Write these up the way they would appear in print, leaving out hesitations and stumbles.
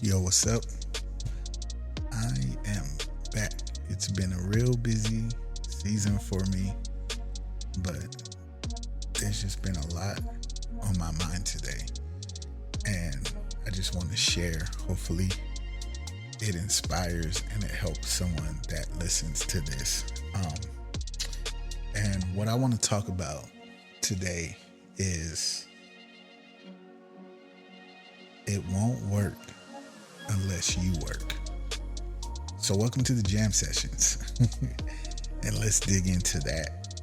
Yo, what's up? I am back. It's been a real busy season for me, but there's just been a lot on my mind today. And I just want to share. Hopefully, it inspires and it helps someone that listens to this. And what I want to talk about today is it won't work unless you work. So welcome to the jam sessions. And let's dig into that.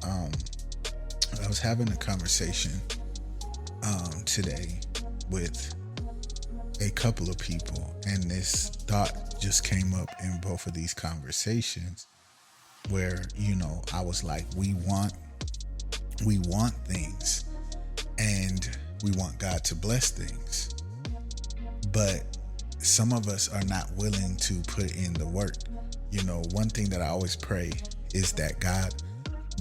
I was having a conversation today with a couple of people, and this thought just came up in both of these conversations where, I was like, we want things and we want God to bless things. But some of us are not willing to put in the work. One thing that I always pray is that God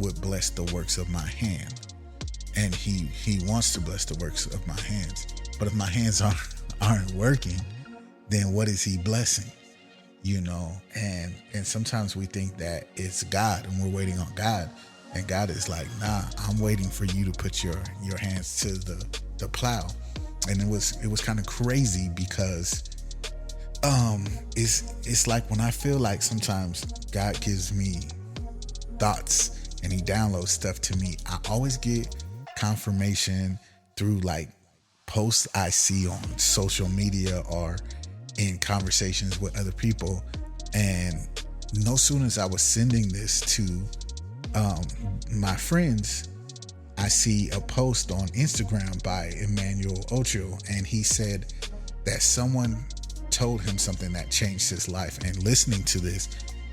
would bless the works of my hand. And he wants to bless the works of my hands. But if my hands aren't working, then what is he blessing? And sometimes we think that it's God and we're waiting on God. And God is like, nah, I'm waiting for you to put your hands to the plow. And it was kind of crazy because it's like when I feel like sometimes God gives me thoughts and he downloads stuff to me, I always get confirmation through like posts I see on social media or in conversations with other people. And no sooner as I was sending this to my friends, I see a post on Instagram by Emmanuel Ocho, and he said that someone told him something that changed his life. And listening to this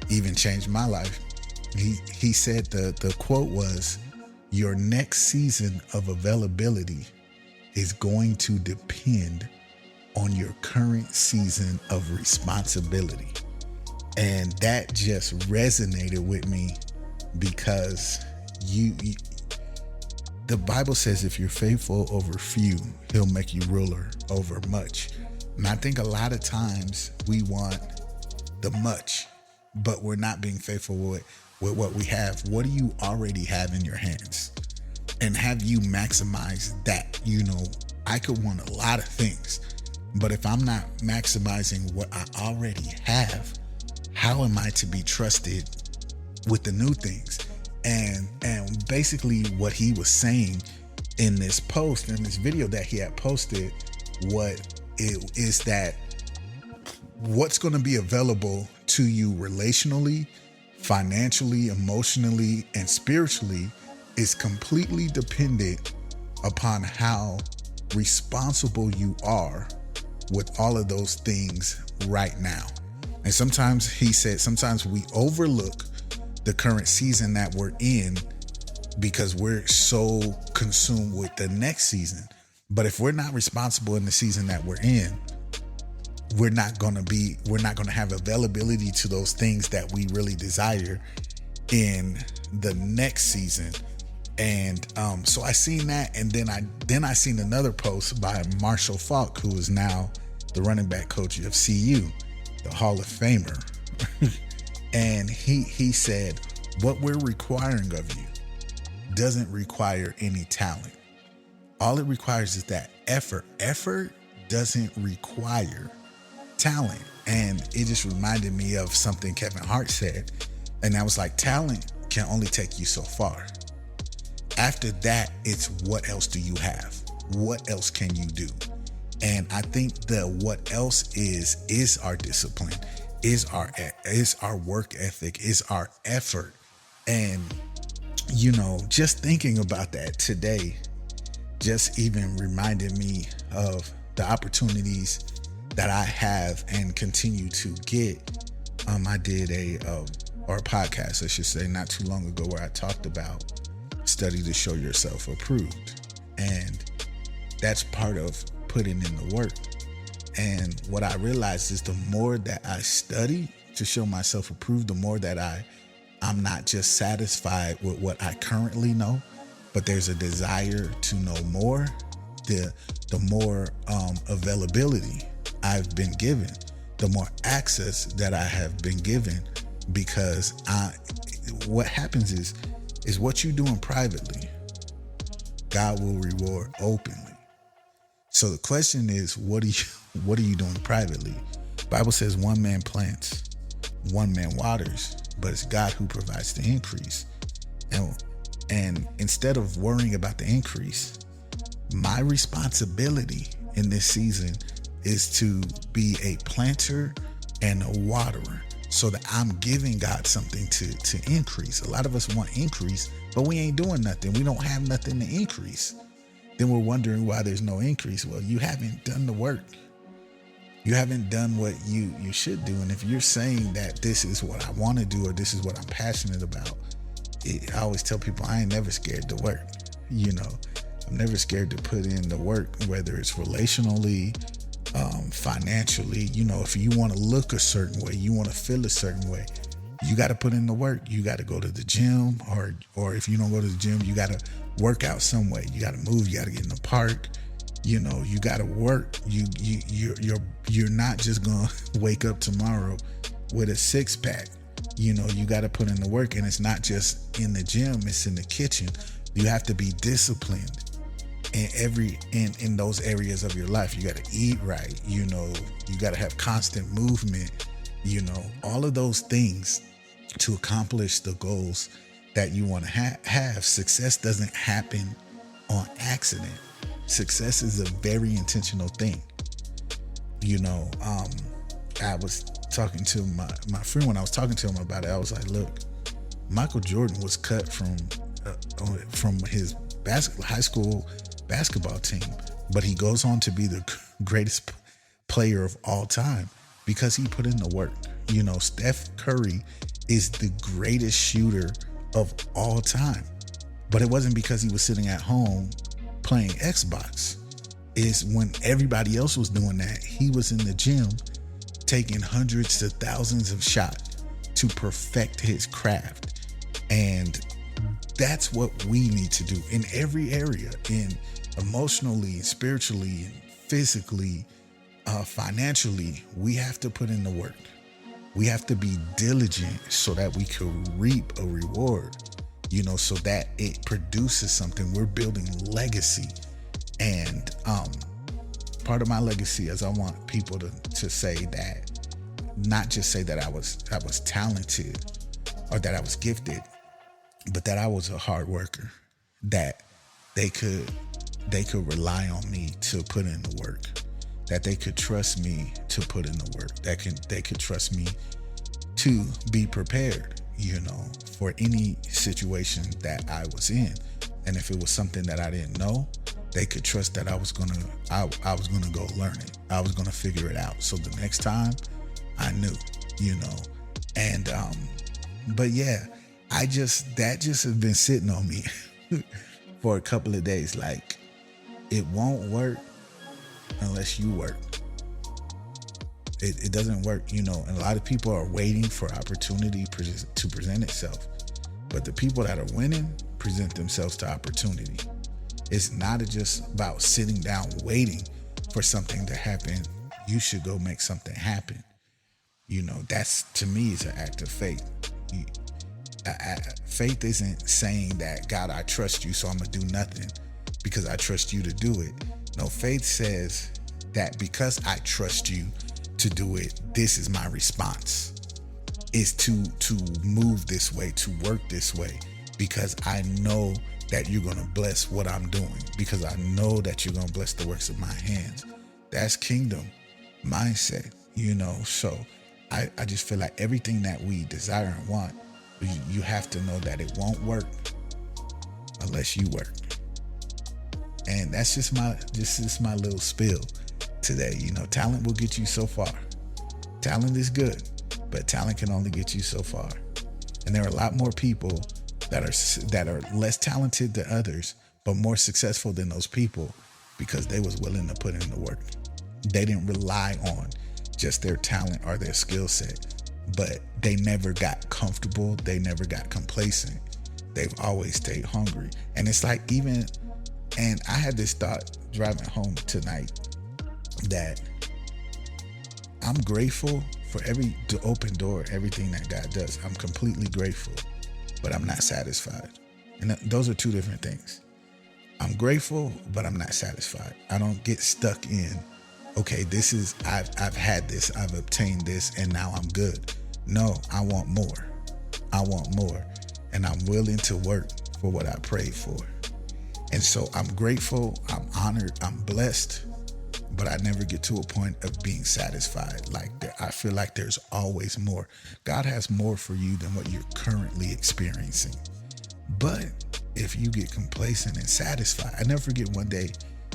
even changed my life. He said the quote was, "Your next season of availability is going to depend on your current season of responsibility." And that just resonated with me because the Bible says if you're faithful over few, he'll make you ruler over much. And I think a lot of times we want the much, but we're not being faithful with what we have. What do you already have in your hands? And have you maximized that? I could want a lot of things, but if I'm not maximizing what I already have, how am I to be trusted with the new things? And basically what he was saying in this post, in this video that he had posted, what it is that what's going to be available to you relationally, financially, emotionally, and spiritually is completely dependent upon how responsible you are with all of those things right now. And sometimes he said, sometimes we overlook the current season that we're in because we're so consumed with the next season. But if we're not responsible in the season that we're in, we're not going to have availability to those things that we really desire in the next season. And so I seen that, and then I seen another post by Marshall Falk, who is now the running back coach of CU, the Hall of Famer. And he said, what we're requiring of you doesn't require any talent. All it requires is that effort. Effort doesn't require talent. And it just reminded me of something Kevin Hart said. And I was like, talent can only take you so far. After that, it's what else do you have? What else can you do? And I think the what else is our discipline, is our work ethic, is our effort. And just thinking about that today just even reminded me of the opportunities that I have and continue to get. I did a podcast, I should say, not too long ago, where I talked about study to show yourself approved. And that's part of putting in the work. And what I realized is the more that I study to show myself approved, the more that I'm not just satisfied with what I currently know, but there's a desire to know more, the more availability I've been given, the more access that I have been given, because what happens is what you doing privately, God will reward openly. So the question is, what are you doing privately? Bible says one man plants, one man waters, but it's God who provides the increase. And instead of worrying about the increase, my responsibility in this season is to be a planter and a waterer, so that I'm giving God something to increase. A lot of us want increase, but we ain't doing nothing. We don't have nothing to increase. Then we're wondering why there's no increase. Well, you haven't done the work. You haven't done what you should do. And if you're saying that this is what I want to do, or this is what I'm passionate about, I always tell people I ain't never scared to work. I'm never scared to put in the work, whether it's relationally, financially. If you want to look a certain way, you want to feel a certain way, you got to put in the work. You got to go to the gym, or if you don't go to the gym, you got to work out some way. You got to move. You got to get in the park. You got to work. You're not just gonna wake up tomorrow with a six pack. You got to put in the work, and it's not just in the gym. It's in the kitchen. You have to be disciplined in those areas of your life. You got to eat right. You got to have constant movement. All of those things to accomplish the goals that you want to have. Success doesn't happen on accident. Success is a very intentional thing. I was talking to my friend, when I was talking to him about it, I was like, look, Michael Jordan was cut from his high school basketball team, but he goes on to be the greatest player of all time because he put in the work. Steph Curry is the greatest shooter of all time, but it wasn't because he was sitting at home playing Xbox. Is when everybody else was doing that, he was in the gym taking hundreds to thousands of shots to perfect his craft. And that's what we need to do in every area, in emotionally, spiritually, physically, financially. We have to put in the work. We have to be diligent so that we can reap a reward, so that it produces something. We're building legacy. And part of my legacy is I want people to say that, not just say that I was talented or that I was gifted, but that I was a hard worker, that they could rely on me to put in the work, that they could trust me to put in the work, they could trust me to be prepared, for any situation that I was in. And if it was something that I didn't know, they could trust that I was gonna go learn it. I was gonna figure it out. So the next time I knew, and but yeah, that just has been sitting on me for a couple of days. Like, it won't work unless you work. It doesn't work, and a lot of people are waiting for opportunity to present itself. But the people that are winning present themselves to opportunity. It's not just about sitting down waiting for something to happen. You should go make something happen. That's, to me, is an act of faith. Faith isn't saying that, God, I trust you, so I'm going to do nothing because I trust you to do it. No, faith says that because I trust you to do it, this is my response, is to move this way, to work this way, because I know that you're going to bless what I'm doing, because I know that you're going to bless the works of my hands. That's kingdom mindset, so I just feel like everything that we desire and want, you have to know that it won't work unless you work. And that's just my little spill today. Talent will get you so far. Talent is good, but talent can only get you so far. And there are a lot more people that are less talented than others, but more successful than those people because they was willing to put in the work. They didn't rely on just their talent or their skill set, but they never got comfortable. They never got complacent. They've always stayed hungry. And it's like and I had this thought driving home tonight that I'm grateful for every open door, everything that God does. I'm completely grateful, but I'm not satisfied. And those are two different things. I'm grateful, but I'm not satisfied. I don't get stuck in, okay, this is, I've had this, I've obtained this, and now I'm good. No, I want more. I want more. And I'm willing to work for what I prayed for. And so I'm grateful, I'm honored, I'm blessed, but I never get to a point of being satisfied. Like, I feel like there's always more. God has more for you than what you're currently experiencing. But if you get complacent and satisfied, I never forget one day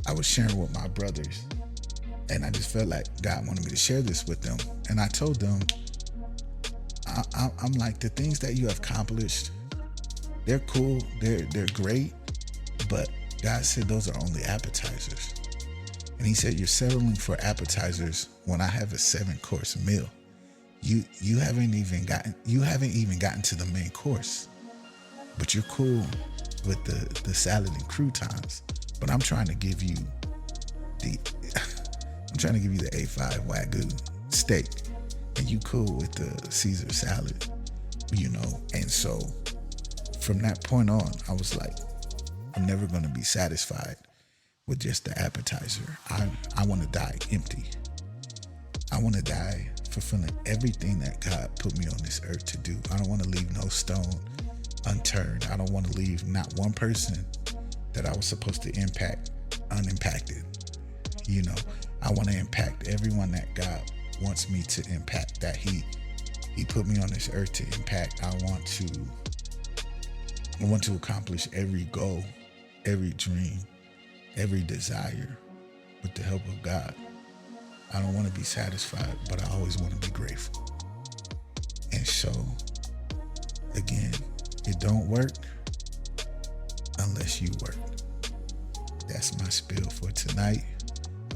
I was sharing with my brothers, and I just felt like God wanted me to share this with them. And I told them, I'm like, the things that you have accomplished, they're cool, they're great, but God said those are only appetizers. And he said, you're settling for appetizers when I have a 7-course meal. You haven't even gotten to the main course, but you're cool with the salad and croutons. But I'm trying to give you the A5 Wagyu steak, and you cool with the Caesar salad, And so from that point on, I was like, I'm never going to be satisfied with just the appetizer. I want to die empty. I want to die fulfilling everything that God put me on this earth to do. I don't want to leave no stone unturned. I don't want to leave not one person that I was supposed to impact unimpacted. I want to impact everyone that God wants me to impact, that he put me on this earth to impact. I want to accomplish every goal, every dream, every desire with the help of God. I don't want to be satisfied, but I always want to be grateful. And so, again, it don't work unless you work. That's my spiel for tonight.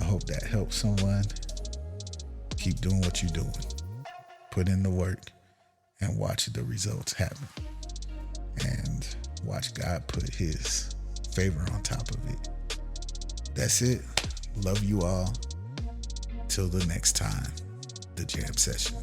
I hope that helps someone. Keep doing what you're doing. Put in the work and watch the results happen. And watch God put his favor on top of it. That's it. Love you all. Till the next time, the jam session.